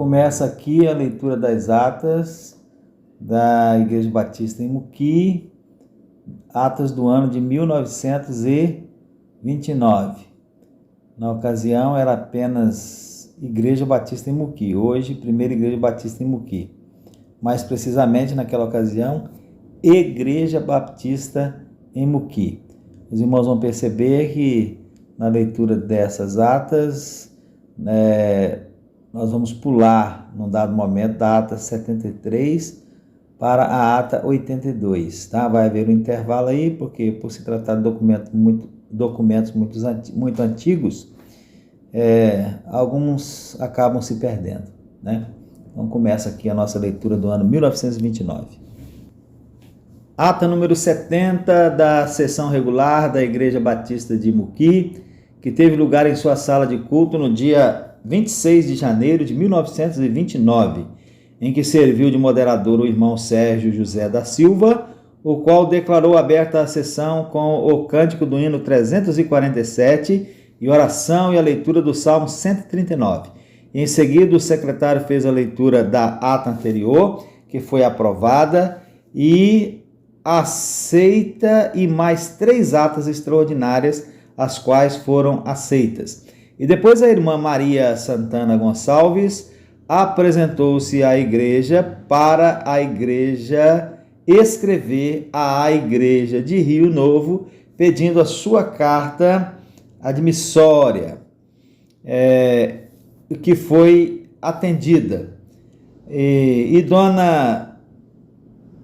Começa aqui a leitura das atas da Igreja Batista em Muqui, atas do ano de 1929. Na ocasião era apenas Igreja Batista em Muqui, hoje Primeira Igreja Batista em Muqui. Mais precisamente naquela ocasião, Igreja Batista em Muqui. Os irmãos vão perceber que na leitura dessas atas, nós vamos pular, num dado momento, da ata 73 para a ata 82, tá? Vai haver um intervalo aí, porque por se tratar de documentos muito antigos, alguns acabam se perdendo, né? Então começa aqui a nossa leitura do ano 1929. Ata número 70 da sessão regular da Igreja Batista de Muqui, que teve lugar em sua sala de culto no dia 26 de janeiro de 1929, em que serviu de moderador o irmão Sérgio José da Silva, o qual declarou aberta a sessão com o cântico do hino 347 e oração e a leitura do Salmo 139. Em seguida, o secretário fez a leitura da ata anterior, que foi aprovada, e aceita, e mais 3 atas extraordinárias, as quais foram aceitas. E depois a irmã Maria Santana Gonçalves apresentou-se à igreja para a igreja escrever à igreja de Rio Novo, pedindo a sua carta admissória, que foi atendida. E dona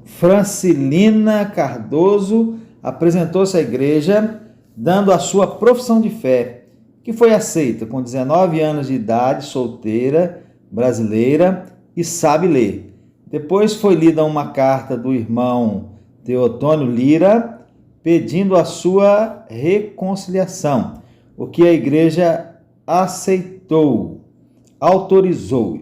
Francilina Cardoso apresentou-se à igreja, dando a sua profissão de fé, que foi aceita com 19 anos de idade, solteira, brasileira e sabe ler. Depois foi lida uma carta do irmão Teotônio Lira, pedindo a sua reconciliação, o que a igreja aceitou, autorizou.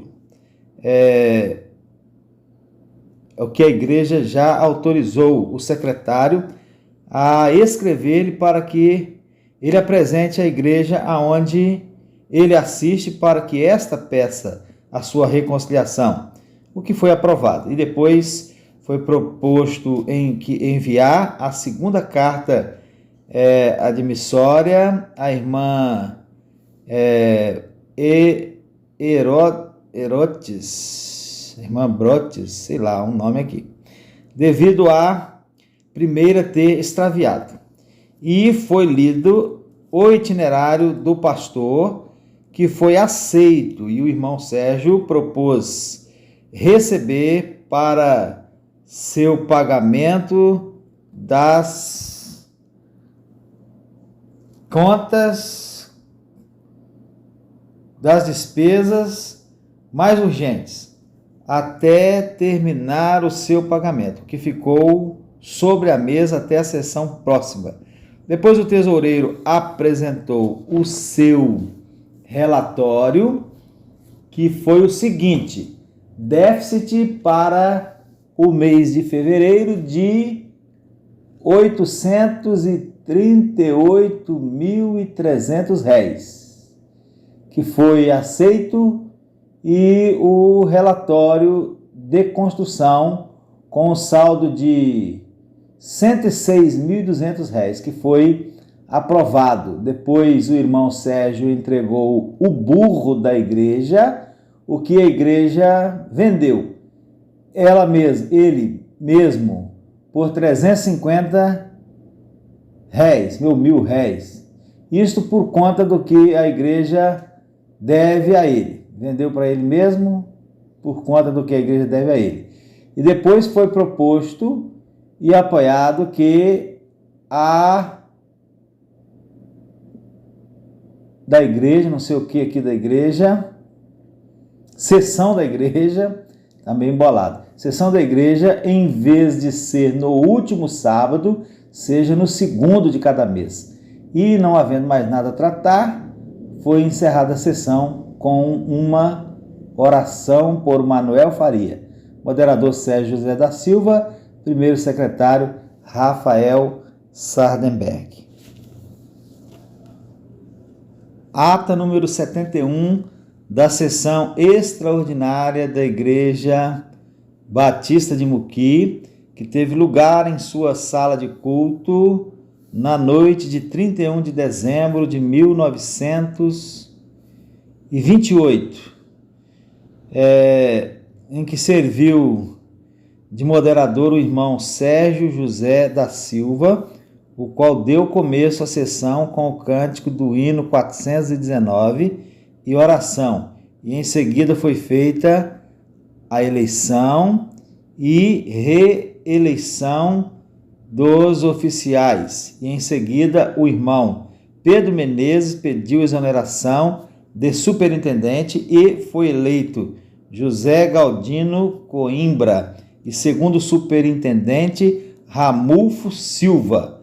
O que a igreja já autorizou o secretário a escrever-lhe para que ele apresente à igreja aonde ele assiste, para que esta peça a sua reconciliação, o que foi aprovado. E depois foi proposto enviar a segunda carta admissória à irmã irmã Brotes, sei lá, um nome aqui, devido a primeira ter extraviado. E foi lido o itinerário do pastor, que foi aceito, e o irmão Sérgio propôs receber para seu pagamento das contas, das despesas mais urgentes, até terminar o seu pagamento, que ficou sobre a mesa até a sessão próxima. Depois o tesoureiro apresentou o seu relatório, que foi o seguinte: déficit para o mês de fevereiro de R$ 838.300, que foi aceito, e o relatório de construção com o saldo de R$ 106.200, que foi aprovado. Depois o irmão Sérgio entregou o burro da igreja, o que a igreja vendeu. Ele mesmo, por R$ 350, R$1.000. Isto por conta do que a igreja deve a ele. Vendeu para ele mesmo por conta do que a igreja deve a ele. E depois foi proposto e apoiado que a da igreja, não sei o que aqui da igreja, sessão da igreja, tá meio embolado. Sessão da igreja, em vez de ser no último sábado, seja no segundo de cada mês. E não havendo mais nada a tratar, foi encerrada a sessão com uma oração por Manuel Faria, moderador Sérgio José da Silva, primeiro secretário Rafael Sardenberg. Ata número 71 da sessão extraordinária da Igreja Batista de Muqui, que teve lugar em sua sala de culto na noite de 31 de dezembro de 1928, em que serviu de moderador o irmão Sérgio José da Silva, o qual deu começo à sessão com o cântico do hino 419 e oração, e em seguida foi feita a eleição e reeleição dos oficiais, e em seguida o irmão Pedro Menezes pediu exoneração de superintendente e foi eleito José Galdino Coimbra, e segundo superintendente Ramulfo Silva,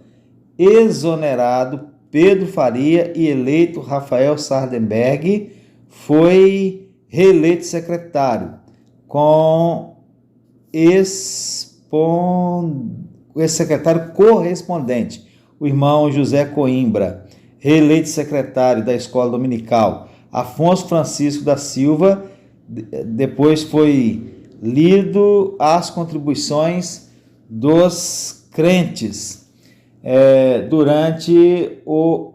exonerado Pedro Faria e eleito Rafael Sardenberg, foi reeleito secretário, com ex-secretário correspondente, o irmão José Coimbra, reeleito secretário da Escola Dominical, Afonso Francisco da Silva. Depois foi lido as contribuições dos crentes durante o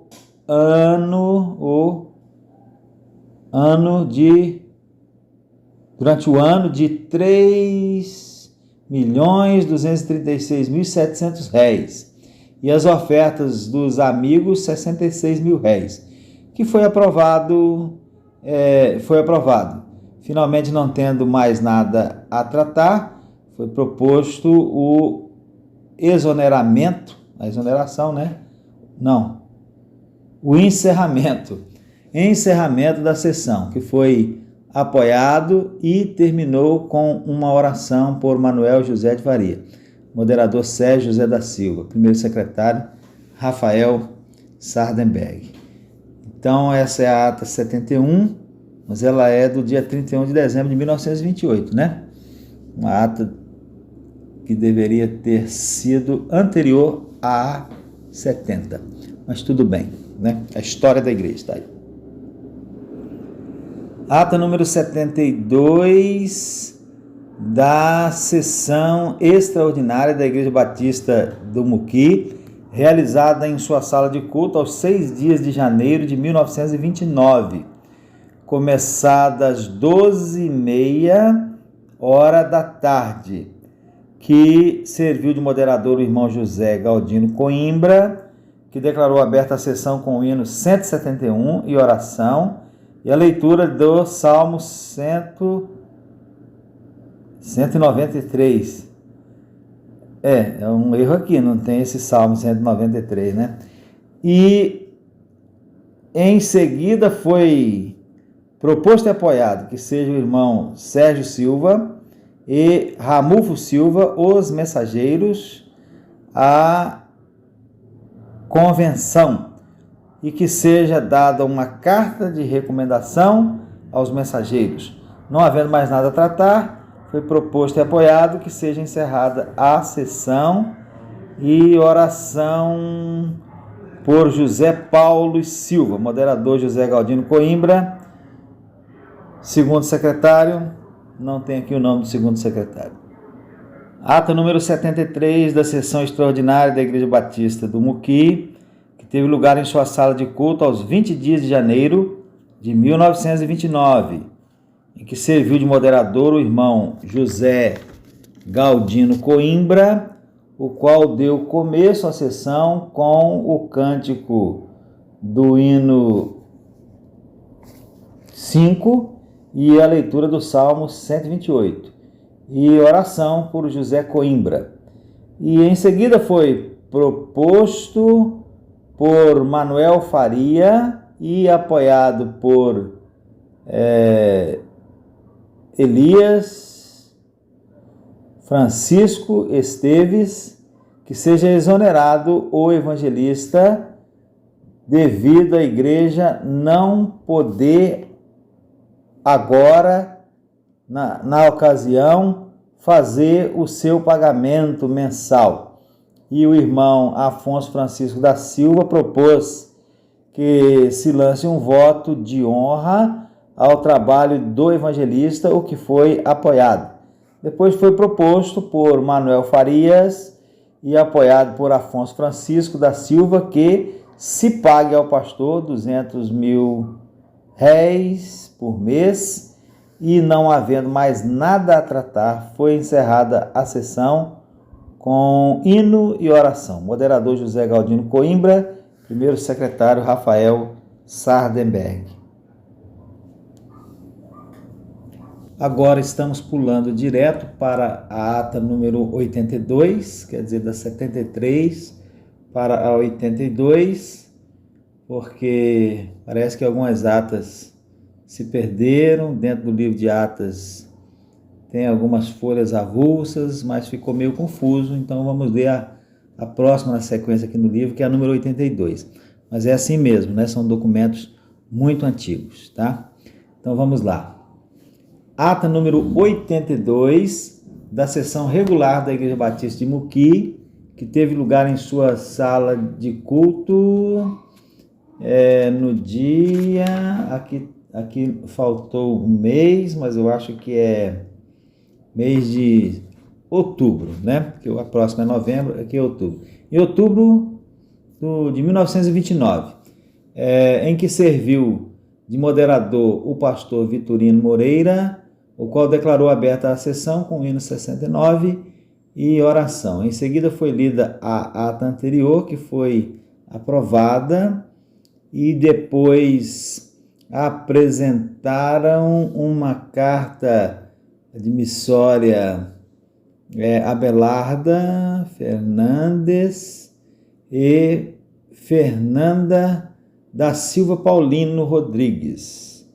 ano de R$3.236.700 e as ofertas dos amigos R$66.000, que foi aprovado. Finalmente, não tendo mais nada a tratar, foi proposto o exoneramento, a exoneração, né? Não, o encerramento da sessão, que foi apoiado e terminou com uma oração por Manuel José de Faria, moderador Sérgio José da Silva, primeiro secretário Rafael Sardenberg. Então, essa é a ata 71, mas ela é do dia 31 de dezembro de 1928, né? Uma ata que deveria ter sido anterior a 70, mas tudo bem, né? A história da igreja está aí. Ata número 72 da sessão extraordinária da Igreja Batista do Muqui, realizada em sua sala de culto aos 6 dias de janeiro de 1929, começada às 12h30 da tarde, que serviu de moderador o irmão José Galdino Coimbra, que declarou aberta a sessão com o hino 171 e oração, e a leitura do Salmo 193. É um erro aqui, não tem esse Salmo 193, né? E em seguida foi proposto e apoiado que seja o irmão Sérgio Silva e Ramulfo Silva os mensageiros à convenção, e que seja dada uma carta de recomendação aos mensageiros. Não havendo mais nada a tratar, foi proposto e apoiado que seja encerrada a sessão e oração por José Paulo Silva, moderador José Galdino Coimbra, segundo secretário, não tem aqui o nome do segundo secretário. Ata número 73 da sessão extraordinária da Igreja Batista do Muqui, que teve lugar em sua sala de culto aos 20 dias de janeiro de 1929, em que serviu de moderador o irmão José Galdino Coimbra, o qual deu começo à sessão com o cântico do hino 5 e a leitura do Salmo 128, e oração por José Coimbra. E em seguida foi proposto por Manuel Faria e apoiado por Elias Francisco Esteves, que seja exonerado o evangelista devido à igreja não poder agora, na ocasião, fazer o seu pagamento mensal. E o irmão Afonso Francisco da Silva propôs que se lance um voto de honra ao trabalho do evangelista, o que foi apoiado. Depois foi proposto por Manuel Farias e apoiado por Afonso Francisco da Silva que se pague ao pastor 200 mil réis por mês, e não havendo mais nada a tratar, foi encerrada a sessão com hino e oração. Moderador José Galdino Coimbra, primeiro secretário Rafael Sardenberg. Agora estamos pulando direto para a ata número 82, quer dizer, da 73 para a 82, porque parece que algumas atas se perderam. Dentro do livro de atas tem algumas folhas avulsas, mas ficou meio confuso, então vamos ler a próxima na sequência aqui no livro, que é a número 82. Mas é assim mesmo, né? São documentos muito antigos, tá? Então vamos lá. Ata número 82 da sessão regular da Igreja Batista de Muqui, que teve lugar em sua sala de culto no dia... Aqui faltou um mês, mas eu acho que é mês de outubro, né? Porque a próxima é novembro, aqui é outubro. Em outubro de 1929, em que serviu de moderador o pastor Vitorino Moreira, o qual declarou aberta a sessão com o hino 69 e oração. Em seguida foi lida a ata anterior, que foi aprovada, e depois apresentaram uma carta admissória Abelarda Fernandes e Fernanda da Silva Paulino Rodrigues.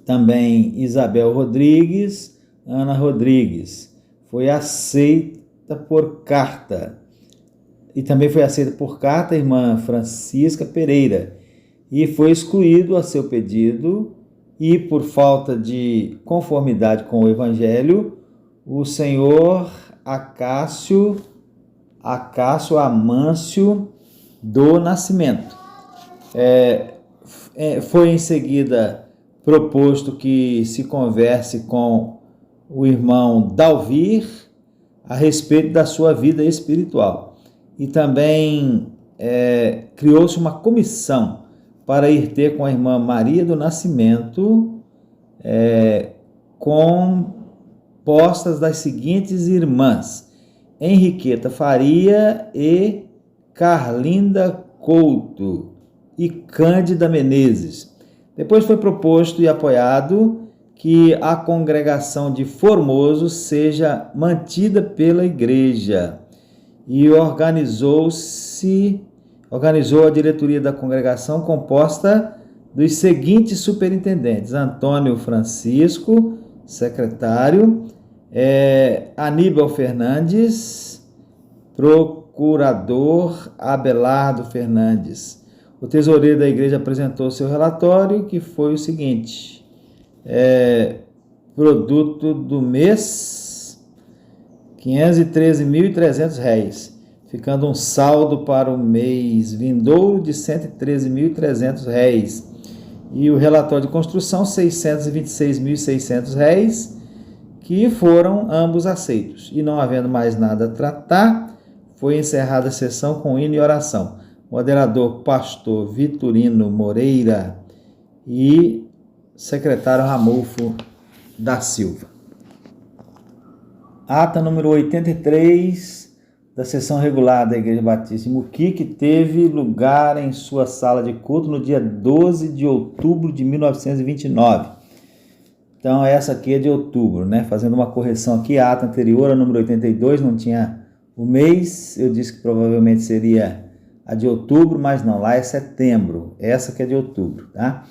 Também Isabel Rodrigues, Ana Rodrigues. Foi aceita por carta. E também foi aceita por carta a irmã Francisca Pereira. E foi excluído a seu pedido, e por falta de conformidade com o Evangelho, o senhor Acácio Amâncio do Nascimento. Foi em seguida proposto que se converse com o irmão Dalvir a respeito da sua vida espiritual. E também criou-se uma comissão para ir ter com a irmã Maria do Nascimento, compostas das seguintes irmãs: Henriqueta Faria e Carlinda Couto e Cândida Menezes. Depois foi proposto e apoiado que a congregação de Formoso seja mantida pela igreja, e organizou a diretoria da congregação, composta dos seguintes superintendentes: Antônio Francisco, secretário, Aníbal Fernandes, procurador Abelardo Fernandes. O tesoureiro da igreja apresentou seu relatório, que foi o seguinte: produto do mês, R$513.300, ficando um saldo para o mês vindouro de R$113.300, e o relatório de construção R$626.600, que foram ambos aceitos. E não havendo mais nada a tratar, foi encerrada a sessão com hino e oração. Moderador pastor Vitorino Moreira e secretário Ramulfo da Silva. Ata número 83 da sessão regular da Igreja Batista de Muqui, que teve lugar em sua sala de culto no dia 12 de outubro de 1929. Então, essa aqui é de outubro, né? Fazendo uma correção aqui, a ata anterior, a número 82, não tinha o mês. Eu disse que provavelmente seria a de outubro, mas não, lá é setembro. Essa que é de outubro, tá?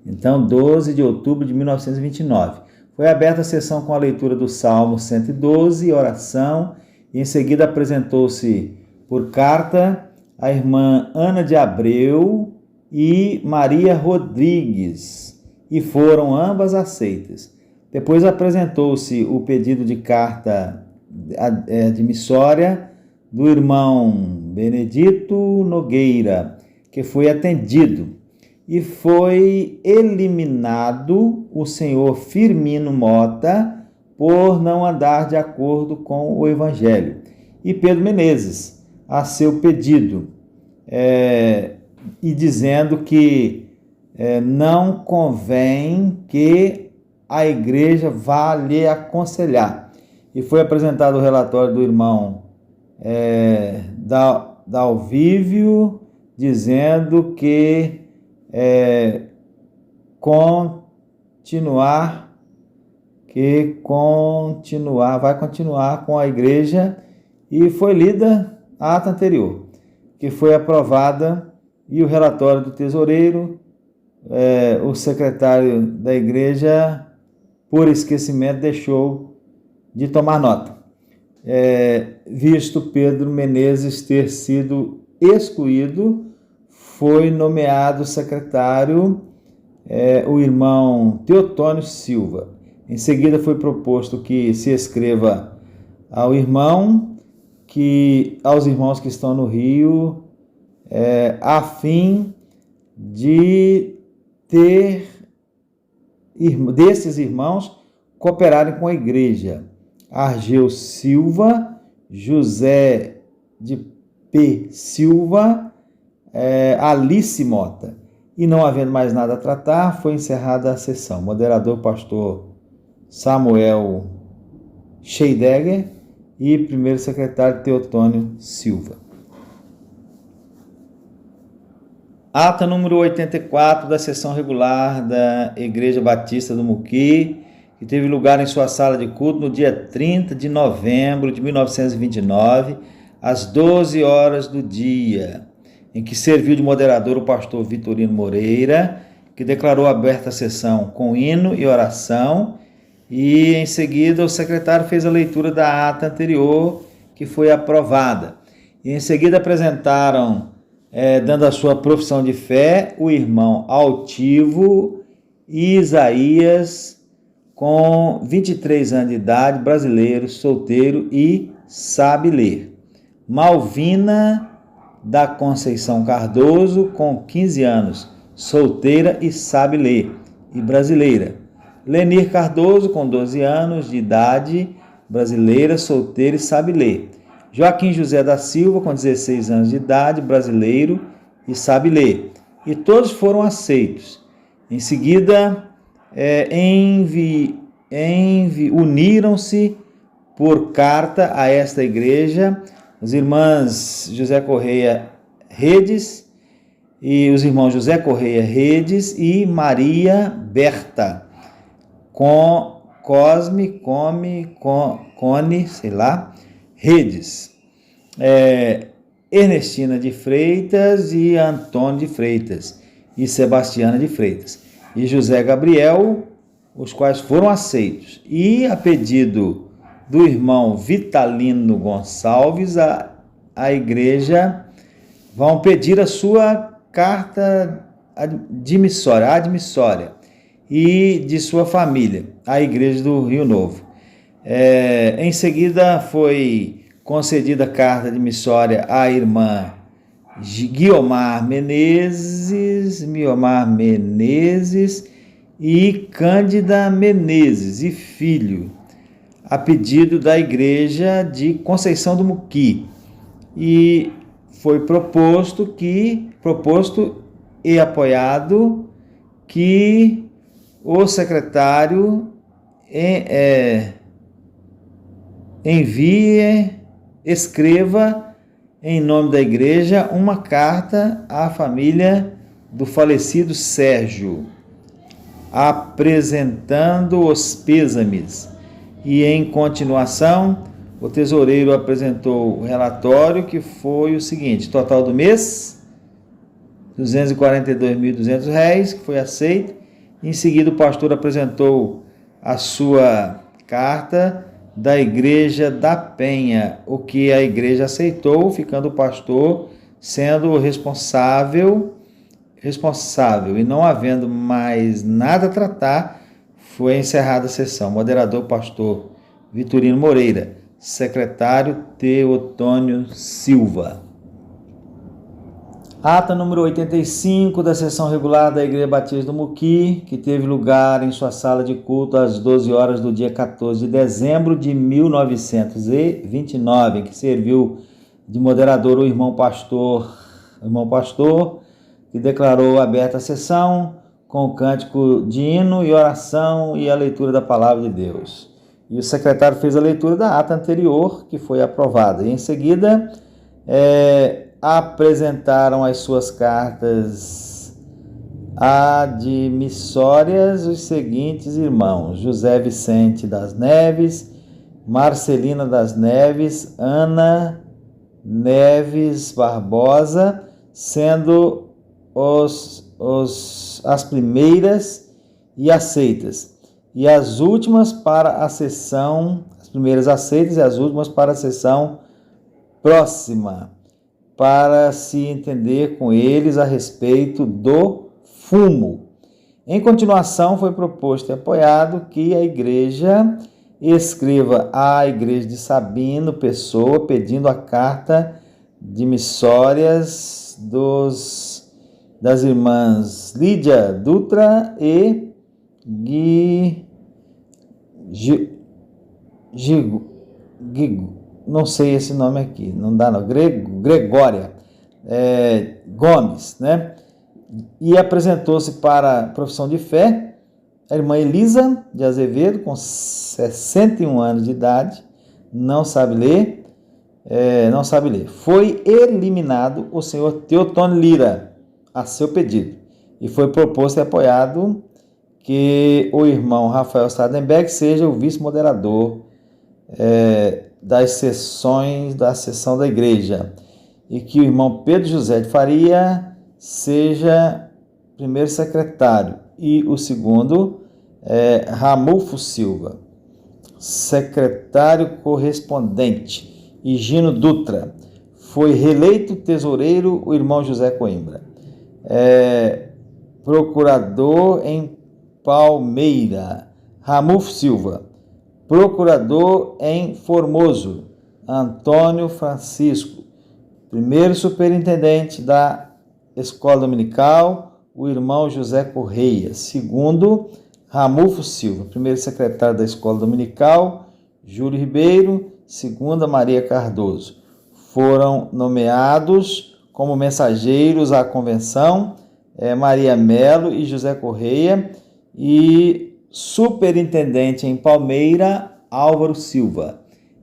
Então, 12 de outubro de 1929. Foi aberta a sessão com a leitura do Salmo 112, oração, e em seguida apresentou-se por carta a irmã Ana de Abreu e Maria Rodrigues, e foram ambas aceitas. Depois apresentou-se o pedido de carta admissória do irmão Benedito Nogueira, que foi atendido. e foi eliminado o senhor Firmino Mota por não andar de acordo com o Evangelho. E Pedro Menezes, a seu pedido, e dizendo que não convém que a igreja vá lhe aconselhar. E foi apresentado o relatório do irmão Dalvívio, dizendo que vai continuar com a igreja, e foi lida a ata anterior, que foi aprovada, e o relatório do tesoureiro, o secretário da igreja, por esquecimento, deixou de tomar nota, visto Pedro Menezes ter sido excluído. Foi nomeado secretário o irmão Teotônio Silva. Em seguida foi proposto que se escreva aos irmãos que estão no Rio, a fim de ter desses irmãos cooperarem com a igreja: Argeu Silva, José de P. Silva, Alice Mota. E não havendo mais nada a tratar, foi encerrada a sessão. Moderador, pastor Samuel Scheidegger, e primeiro secretário Teotônio Silva. Ata número 84 da sessão regular da Igreja Batista do Muqui, que teve lugar em sua sala de culto no dia 30 de novembro de 1929, às 12 horas do dia, em que serviu de moderador o pastor Vitorino Moreira, que declarou aberta a sessão com hino e oração, e em seguida o secretário fez a leitura da ata anterior, que foi aprovada. E em seguida apresentaram, dando a sua profissão de fé, o irmão Altivo Isaías, com 23 anos de idade, brasileiro, solteiro e sabe ler. Malvina da Conceição Cardoso, com 15 anos, solteira e sabe ler, e brasileira. Lenir Cardoso, com 12 anos de idade, brasileira, solteira e sabe ler. Joaquim José da Silva, com 16 anos de idade, brasileiro e sabe ler. E todos foram aceitos. Em seguida, uniram-se por carta a esta igreja as irmãs José Correia Redes e os irmãos José Correia Redes e Maria Berta Cone, Redes, Ernestina de Freitas e Antônio de Freitas e Sebastiana de Freitas e José Gabriel, os quais foram aceitos. E a pedido do irmão Vitalino Gonçalves, a igreja vão pedir a sua carta admissória e de sua família, a igreja do Rio Novo. Em seguida foi concedida a carta admissória à irmã Guiomar Menezes e Cândida Menezes e filho, a pedido da igreja de Conceição do Muqui, e foi proposto e apoiado que o secretário escreva em nome da igreja uma carta à família do falecido Sérgio, apresentando os pêsames. E em continuação, o tesoureiro apresentou o relatório, que foi o seguinte: total do mês, R$ 242.200, que foi aceito. Em seguida, o pastor apresentou a sua carta da Igreja da Penha, o que a igreja aceitou, ficando o pastor sendo o responsável, e não havendo mais nada a tratar, foi encerrada a sessão. Moderador, pastor Vitorino Moreira. Secretário, Teotônio Silva. Ata número 85 da sessão regular da Igreja Batista do Muqui, que teve lugar em sua sala de culto às 12 horas do dia 14 de dezembro de 1929, em que serviu de moderador o irmão pastor, que declarou aberta a sessão com o cântico de hino e oração e a leitura da palavra de Deus. E o secretário fez a leitura da ata anterior, que foi aprovada. E em seguida, apresentaram as suas cartas admissórias os seguintes irmãos: José Vicente das Neves, Marcelina das Neves, Ana Neves Barbosa, sendo as primeiras e aceitas, e as últimas para a sessão, as primeiras aceitas e as últimas para a sessão próxima, para se entender com eles a respeito do fumo. Em continuação, foi proposto e apoiado que a igreja escreva à igreja de Sabino Pessoa pedindo a carta de missórias das irmãs Lídia Dutra e não sei esse nome aqui, não dá não, Gregória Gomes, né? E apresentou-se para a profissão de fé a irmã Elisa de Azevedo, com 61 anos de idade, não sabe ler. Foi eliminado o senhor Teotônio Lira, a seu pedido, e foi proposto e apoiado que o irmão Rafael Sadenberg seja o vice-moderador das sessões da sessão da igreja, e que o irmão Pedro José de Faria seja primeiro secretário, e o segundo Ramulfo Silva, secretário correspondente, e Gino Dutra. Foi reeleito tesoureiro o irmão José Coimbra. Procurador em Palmeira, Ramulfo Silva. Procurador em Formoso, Antônio Francisco. Primeiro superintendente da Escola Dominical, o irmão José Correia. Segundo, Ramulfo Silva. Primeiro secretário da Escola Dominical, Júlio Ribeiro. Segunda, Maria Cardoso. Foram nomeados como mensageiros à convenção Maria Melo e José Correia, e superintendente em Palmeira, Álvaro Silva.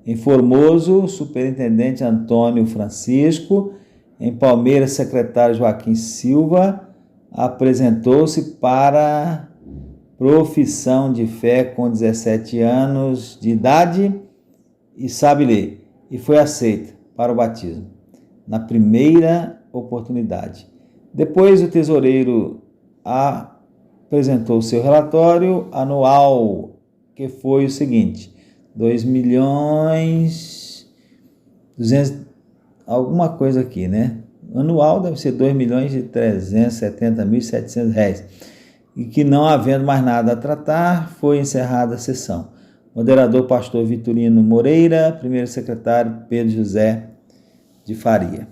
Em Formoso, superintendente Antônio Francisco. Em Palmeira, secretário Joaquim Silva. Apresentou-se para profissão de fé com 17 anos de idade e sabe ler, e foi aceita para o batismo na primeira oportunidade. Depois o tesoureiro apresentou o seu relatório anual, que foi o seguinte: 2.200.000, alguma coisa aqui, né? Anual deve ser 2.370.700 reais. E que, não havendo mais nada a tratar, foi encerrada a sessão. Moderador, pastor Vitorino Moreira. Primeiro secretário, Pedro José de Faria.